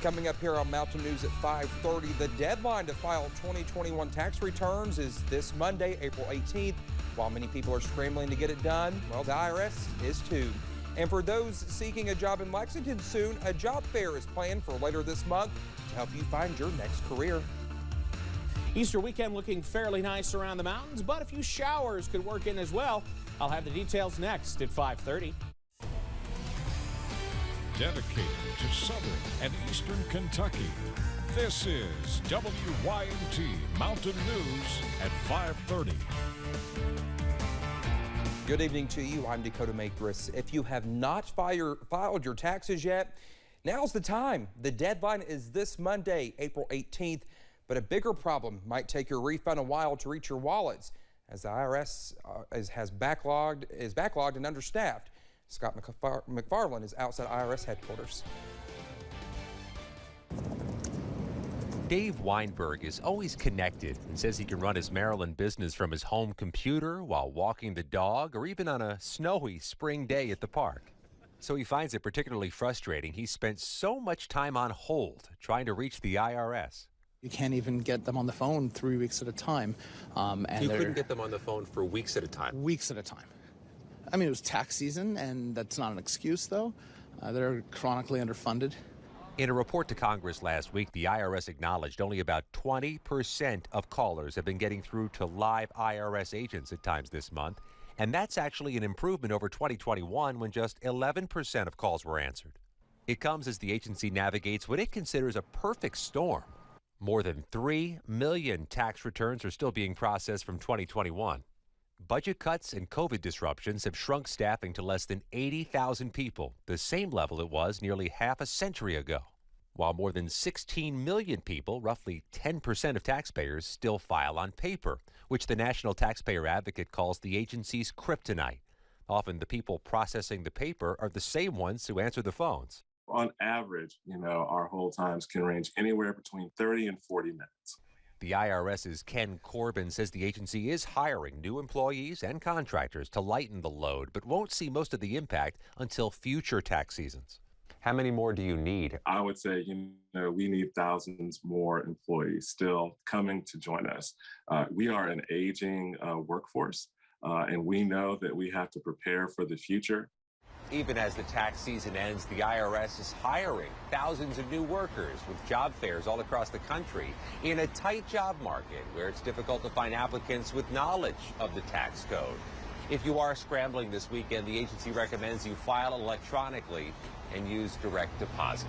Coming up here on Mountain News at 5:30, the deadline to file 2021 tax returns is this Monday, April 18th. While many people are scrambling to get it done, well, the IRS is too. And for those seeking a job in Lexington soon, a job fair is planned for later this month to help you find your next career. Easter weekend looking fairly nice around the mountains, but a few showers could work in as well. I'll have the details next at 5:30. Dedicated to Southern and Eastern Kentucky, this is WYMT Mountain News at 5:30. Good evening to you. I'm Dakota Makris. If you have not filed your taxes yet, now's the time. The deadline is this Monday, April 18th, but a bigger problem might take your refund a while to reach your wallets, as the IRS is backlogged and understaffed. Scott McFarland is outside IRS headquarters. Dave Weinberg is always connected and says he can run his Maryland business from his home computer while walking the dog or even on a snowy spring day at the park. So he finds it particularly frustrating he spent so much time on hold trying to reach the IRS. You can't even get them on the phone 3 weeks at a time. And you couldn't get them on the phone for weeks at a time? Weeks at a time. I mean, it was tax season, and that's not an excuse, though. They're chronically underfunded. In a report to Congress last week, the IRS acknowledged only about 20% of callers have been getting through to live IRS agents at times this month. And that's actually an improvement over 2021, when just 11% of calls were answered. It comes as the agency navigates what it considers a perfect storm. More than 3 million tax returns are still being processed from 2021. Budget cuts and COVID disruptions have shrunk staffing to less than 80,000 people, the same level it was nearly half a century ago. While more than 16 million people, roughly 10% of taxpayers, still file on paper, which the National Taxpayer Advocate calls the agency's kryptonite. Often the people processing the paper are the same ones who answer the phones. On average, our hold times can range anywhere between 30 and 40 minutes. The IRS's Ken Corbin says the agency is hiring new employees and contractors to lighten the load, but won't see most of the impact until future tax seasons. How many more do you need? I would say, we need thousands more employees still coming to join us. We are an aging workforce, and we know that we have to prepare for the future. Even as the tax season ends, the IRS is hiring thousands of new workers with job fairs all across the country in a tight job market where it's difficult to find applicants with knowledge of the tax code. If you are scrambling this weekend, the agency recommends you file electronically and use direct deposit.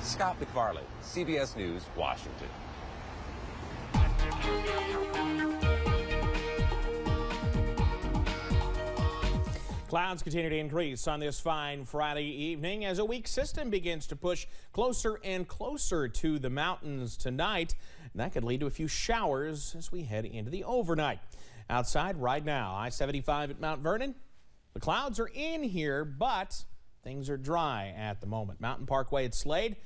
Scott McFarland, CBS News, Washington. Clouds continue to increase on this fine Friday evening as a weak system begins to push closer and closer to the mountains tonight. And that could lead to a few showers as we head into the overnight. Outside right now, I-75 at Mount Vernon. The clouds are in here, but things are dry at the moment. Mountain Parkway at Slade,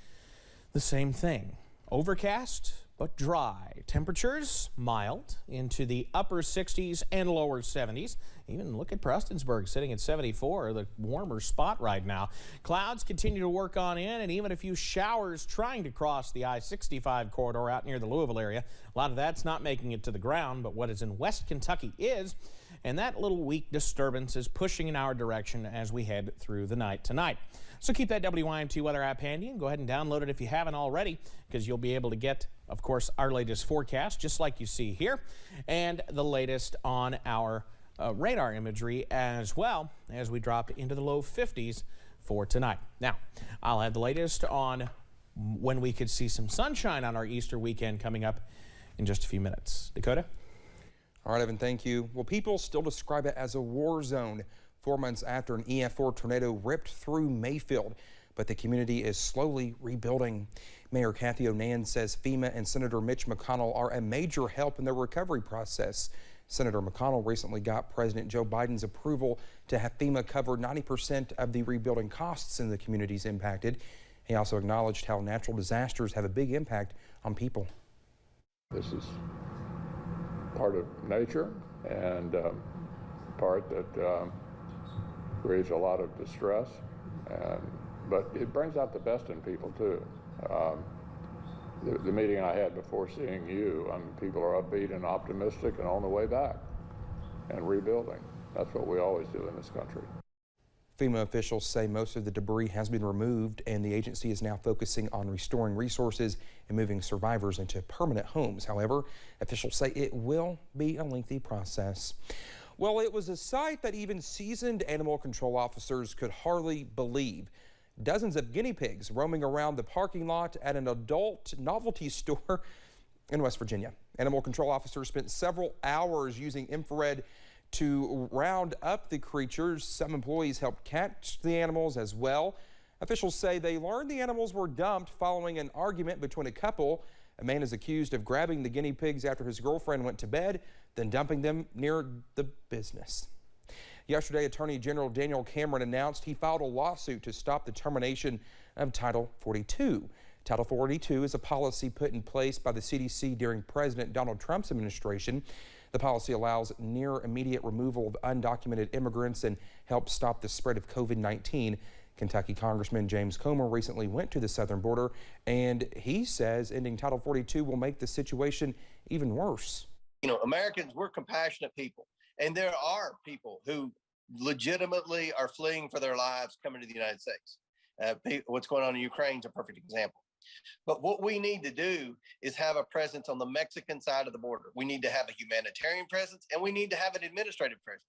the same thing. Overcast, but dry. Temperatures mild into the upper 60s and lower 70s. Even look at Prestonsburg sitting at 74, the warmer spot right now. Clouds continue to work on in, and even a few showers trying to cross the I-65 corridor out near the Louisville area. A lot of that's not making it to the ground, but what is in West Kentucky is, and that little weak disturbance is pushing in our direction as we head through the night tonight. So keep that WYMT weather app handy and go ahead and download it if you haven't already, because you'll be able to get, of course, our latest forecast, just like you see here, and the latest on our radar imagery as well as we drop into the low 50s for tonight. Now, I'll have the latest on when we could see some sunshine on our Easter weekend coming up in just a few minutes. Dakota? All right, Evan, thank you. Well, people still describe it as a war zone 4 months after an EF4 tornado ripped through Mayfield, but the community is slowly rebuilding. Mayor Kathy Onan says FEMA and Senator Mitch McConnell are a major help in the recovery process. Senator McConnell recently got President Joe Biden's approval to have FEMA cover 90% of the rebuilding costs in the communities impacted. He also acknowledged how natural disasters have a big impact on people. This is part of nature and part that creates a lot of distress, but it brings out the best in people too. The meeting I had before seeing you, people are upbeat and optimistic and on the way back and rebuilding. That's what we always do in this country. FEMA officials say most of the debris has been removed and the agency is now focusing on restoring resources and moving survivors into permanent homes. However, officials say it will be a lengthy process. Well, it was a sight that even seasoned animal control officers could hardly believe. Dozens of guinea pigs roaming around the parking lot at an adult novelty store in West Virginia. Animal control officers spent several hours using infrared to round up the creatures. Some employees helped catch the animals as well. Officials say they learned the animals were dumped following an argument between a couple. A man is accused of grabbing the guinea pigs after his girlfriend went to bed, then dumping them near the business. Yesterday, Attorney General Daniel Cameron announced he filed a lawsuit to stop the termination of Title 42. Title 42 is a policy put in place by the CDC during President Donald Trump's administration. The policy allows near immediate removal of undocumented immigrants and helps stop the spread of COVID-19. Kentucky Congressman James Comer recently went to the southern border, and he says ending Title 42 will make the situation even worse. You know, Americans, we're compassionate people, and there are people who legitimately are fleeing for their lives coming to the United States. What's going on in Ukraine is a perfect example. But what we need to do is have a presence on the Mexican side of the border. We need to have a humanitarian presence, and we need to have an administrative presence.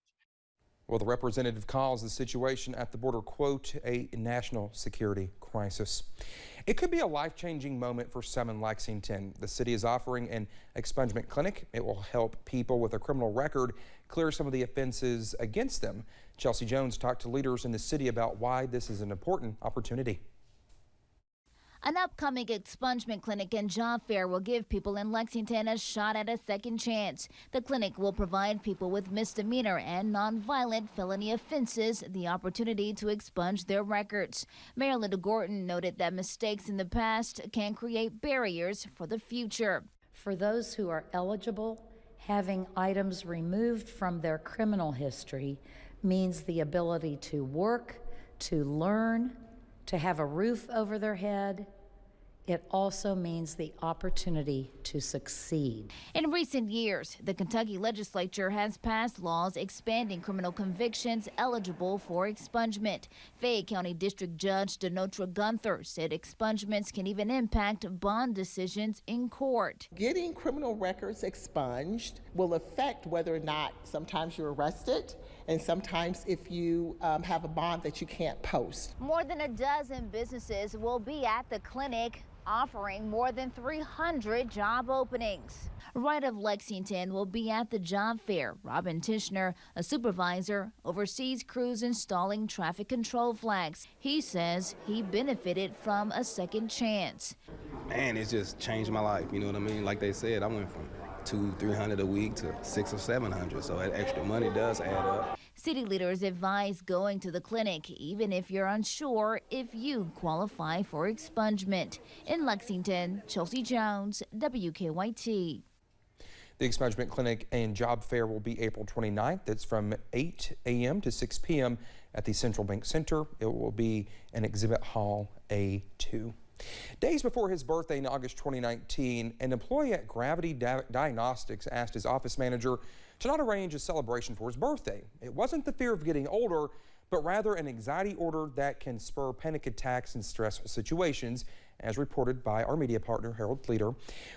Well, the representative calls the situation at the border, quote, a national security crisis. It could be a life-changing moment for some in Lexington. The city is offering an expungement clinic. It will help people with a criminal record clear some of the offenses against them. Chelsea Jones talked to leaders in the city about why this is an important opportunity. An upcoming expungement clinic and job fair will give people in Lexington a shot at a second chance. The clinic will provide people with misdemeanor and nonviolent felony offenses the opportunity to expunge their records. Mayor Linda Gorton noted that mistakes in the past can create barriers for the future. For those who are eligible, having items removed from their criminal history means the ability to work, to learn, to have a roof over their head. It also means the opportunity to succeed. In recent years, the Kentucky legislature has passed laws expanding criminal convictions eligible for expungement. Fayette County District Judge Denotra Gunther said expungements can even impact bond decisions in court. Getting criminal records expunged will affect whether or not sometimes you're arrested, and sometimes if you have a bond that you can't post. More than a dozen businesses will be at the clinic, offering more than 300 job openings. Right of Lexington will be at the job fair. Robin Tishner, a supervisor, oversees crews installing traffic control flags. He says he benefited from a second chance. Man, it's just changed my life. You know what I mean? Like they said, I went from $200-300 a week to $600 or $700. So that extra money does add up. City leaders advise going to the clinic, even if you're unsure if you qualify for expungement. In Lexington, Chelsea Jones, WKYT. The expungement clinic and job fair will be April 29th. It's from 8 a.m. to 6 p.m. at the Central Bank Center. It will be in Exhibit Hall A2. Days before his birthday in August 2019, an employee at Gravity Diagnostics asked his office manager to not arrange a celebration for his birthday. It wasn't the fear of getting older, but rather an anxiety order that can spur panic attacks in stressful situations, as reported by our media partner, Harold Leader.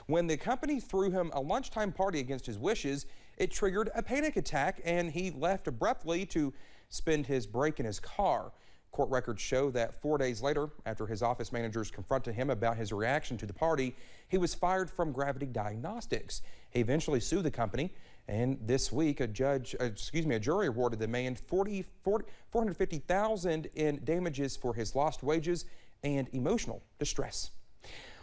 When the company threw him a lunchtime party against his wishes, it triggered a panic attack, and he left abruptly to spend his break in his car. Court records show that 4 days later, after his office managers confronted him about his reaction to the party, he was fired from Gravity Diagnostics. He eventually sued the company, and this week a jury awarded the man $450,000 in damages for his lost wages and emotional distress.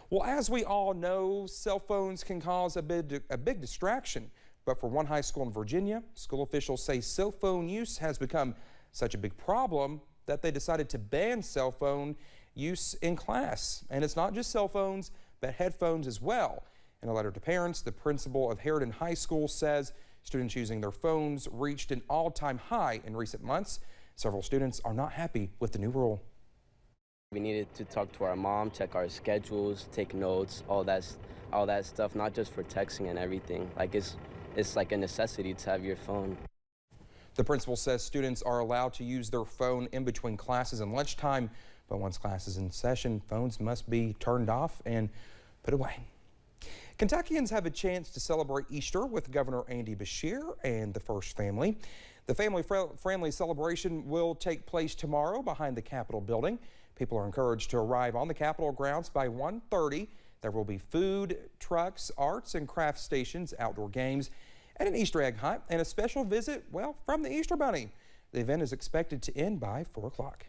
Well, as we all know, cell phones can cause a big distraction, but for one high school in Virginia, school officials say cell phone use has become such a big problem that they decided to ban cell phone use in class. And it's not just cell phones, but headphones as well. In a letter to parents, the principal of Harridan High School says students using their phones reached an all-time high in recent months. Several students are not happy with the new rule. We needed to talk to our mom, check our schedules, take notes, all that stuff, not just for texting and everything. Like it's like a necessity to have your phone. The principal says students are allowed to use their phone in between classes and lunchtime, but once class is in session, phones must be turned off and put away. Kentuckians have a chance to celebrate Easter with Governor Andy Beshear and the First Family. The family-friendly celebration will take place tomorrow behind the Capitol building. People are encouraged to arrive on the Capitol grounds by 1:30. There will be food, trucks, arts and crafts stations, outdoor games, and an Easter egg hunt and a special visit, well, from the Easter Bunny. The event is expected to end by 4 o'clock.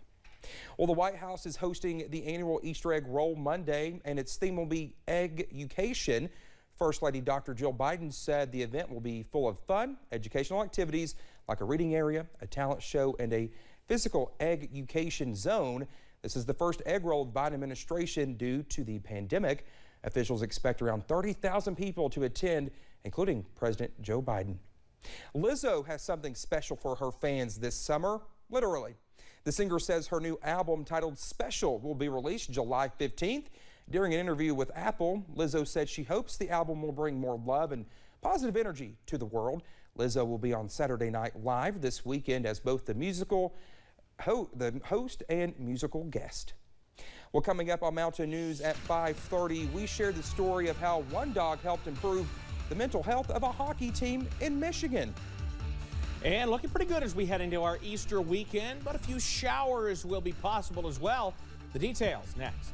Well, the White House is hosting the annual Easter egg roll Monday, and its theme will be egg-ucation. First Lady Dr. Jill Biden said the event will be full of fun, educational activities like a reading area, a talent show, and a physical egg-ucation zone. This is the first egg roll of the Biden administration due to the pandemic. Officials expect around 30,000 people to attend, including President Joe Biden. Lizzo has something special for her fans this summer, literally. The singer says her new album titled Special will be released July 15th. During an interview with Apple, Lizzo said she hopes the album will bring more love and positive energy to the world. Lizzo will be on Saturday Night Live this weekend as both the host and musical guest. Well, coming up on Mountain News at 5:30, we share the story of how one dog helped improve the mental health of a hockey team in Michigan. And looking pretty good as we head into our Easter weekend, but a few showers will be possible as well. The details next.